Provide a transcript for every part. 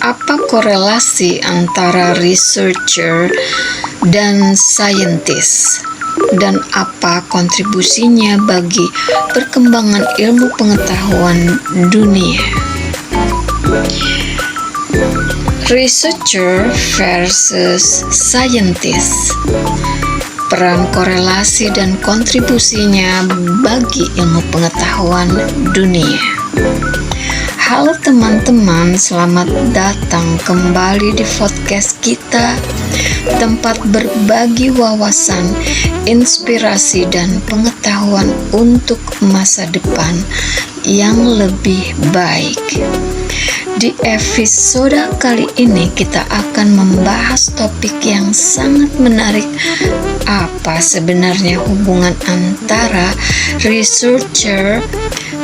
Apa korelasi antara researcher dan scientist? Dan apa kontribusinya bagi perkembangan ilmu pengetahuan dunia? Researcher versus scientist. Peran korelasi dan kontribusinya bagi ilmu pengetahuan dunia. Halo teman-teman, selamat datang kembali di podcast kita, tempat berbagi wawasan, inspirasi, dan pengetahuan untuk masa depan yang lebih baik. Di episode kali ini kita akan membahas topik yang sangat menarik. Apa sebenarnya hubungan antara researcher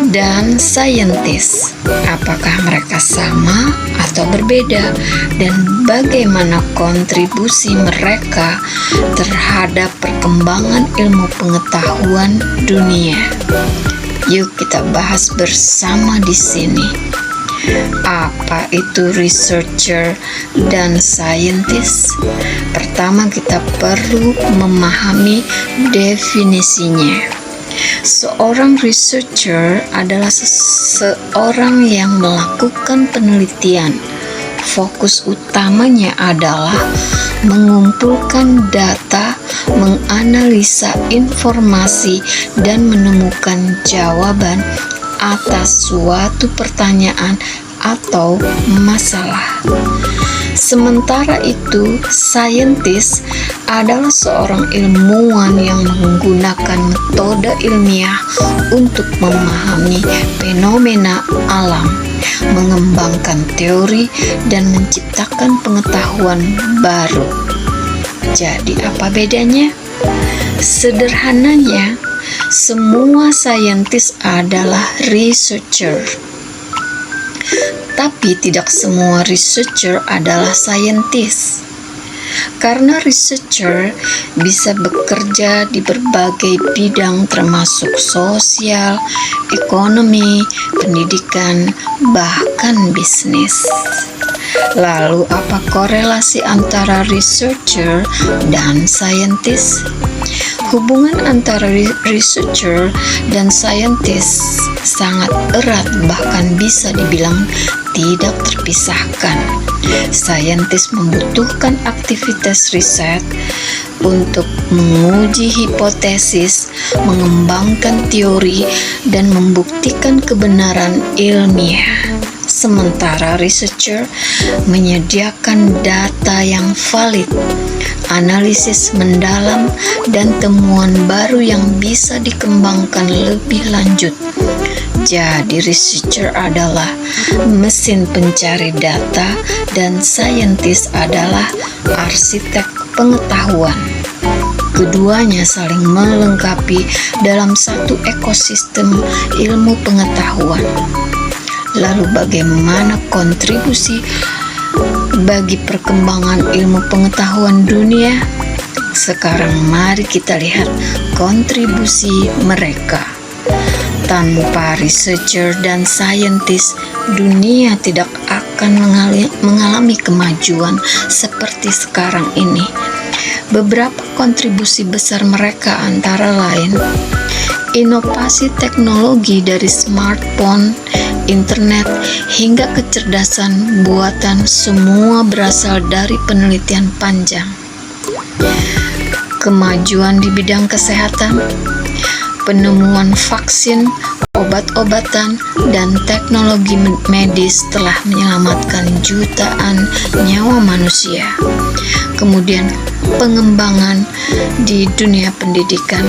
dan scientist? Apakah mereka sama atau berbeda? Dan bagaimana kontribusi mereka terhadap perkembangan ilmu pengetahuan dunia? Yuk kita bahas bersama di sini. Apa itu researcher dan scientist? Pertama, kita perlu memahami definisinya. Seorang researcher adalah seseorang yang melakukan penelitian. Fokus utamanya adalah mengumpulkan data, menganalisa informasi, dan menemukan jawaban atas suatu pertanyaan atau masalah. Sementara itu, saintis adalah seorang ilmuwan yang menggunakan metode ilmiah untuk memahami fenomena alam, mengembangkan teori, dan menciptakan pengetahuan baru. Jadi, apa bedanya? Sederhananya, semua saintis adalah researcher, tapi tidak semua researcher adalah saintis. Karena researcher bisa bekerja di berbagai bidang termasuk sosial, ekonomi, pendidikan, bahkan bisnis. Lalu apa korelasi antara researcher dan scientist? Hubungan antara researcher dan scientist sangat erat, bahkan bisa dibilang tidak terpisahkan. Scientist membutuhkan aktivitas riset untuk menguji hipotesis, mengembangkan teori, dan membuktikan kebenaran ilmiah. Sementara researcher menyediakan data yang valid, analisis mendalam, dan temuan baru yang bisa dikembangkan lebih lanjut. Jadi researcher adalah mesin pencari data dan scientist adalah arsitek pengetahuan. Keduanya saling melengkapi dalam satu ekosistem ilmu pengetahuan. Lalu bagaimana kontribusi bagi perkembangan ilmu pengetahuan dunia? Sekarang mari kita lihat kontribusi mereka. Tanpa researcher dan scientist, dunia tidak akan mengalami kemajuan seperti sekarang ini. Beberapa kontribusi besar mereka antara lain: inovasi teknologi dari smartphone, internet, hingga kecerdasan buatan, semua berasal dari penelitian panjang. Kemajuan di bidang kesehatan, penemuan vaksin, obat-obatan, dan teknologi medis telah menyelamatkan jutaan nyawa manusia. Kemudian pengembangan di dunia pendidikan.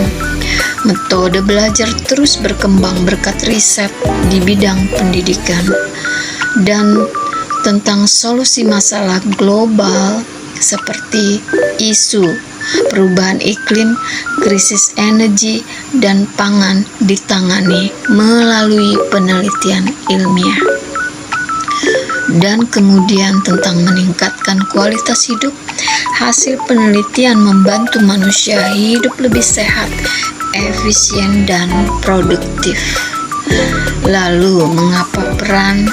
Metode belajar terus berkembang berkat riset di bidang pendidikan dan tentang solusi masalah global seperti isu perubahan iklim, krisis energi, dan pangan ditangani melalui penelitian ilmiah. Dan kemudian tentang meningkatkan kualitas hidup, hasil penelitian membantu manusia hidup lebih sehat, efisien, dan produktif. Lalu, mengapa peran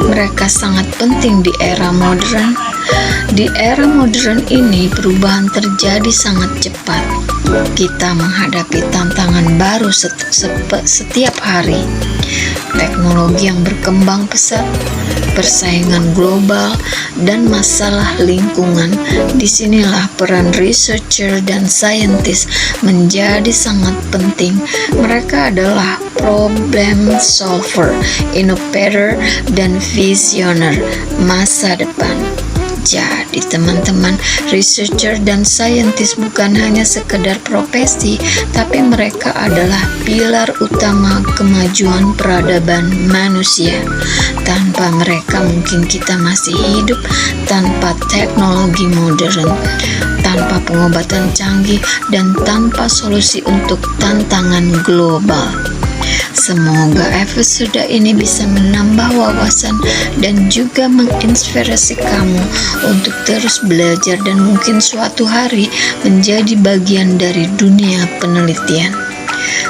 mereka sangat penting di era modern? Di era modern ini, perubahan terjadi sangat cepat. Kita menghadapi tantangan baru setiap hari. Teknologi yang berkembang pesat, persaingan global, dan masalah lingkungan. Disinilah peran researcher dan saintis menjadi sangat penting. Mereka adalah problem solver, innovator, dan visioner masa depan. Jadi teman-teman, researcher dan saintis bukan hanya sekedar profesi, tapi mereka adalah pilar utama kemajuan peradaban manusia. Tanpa mereka mungkin kita masih hidup tanpa teknologi modern, tanpa pengobatan canggih, dan tanpa solusi untuk tantangan global. Semoga episode ini bisa menambah wawasan dan juga menginspirasi kamu untuk terus belajar dan mungkin suatu hari menjadi bagian dari dunia penelitian.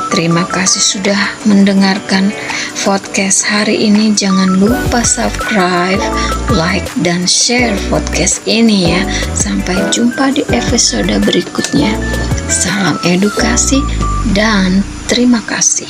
Terima kasih sudah mendengarkan podcast hari ini. Jangan lupa subscribe, like, dan share podcast ini ya. Sampai jumpa di episode berikutnya. Salam edukasi dan terima kasih.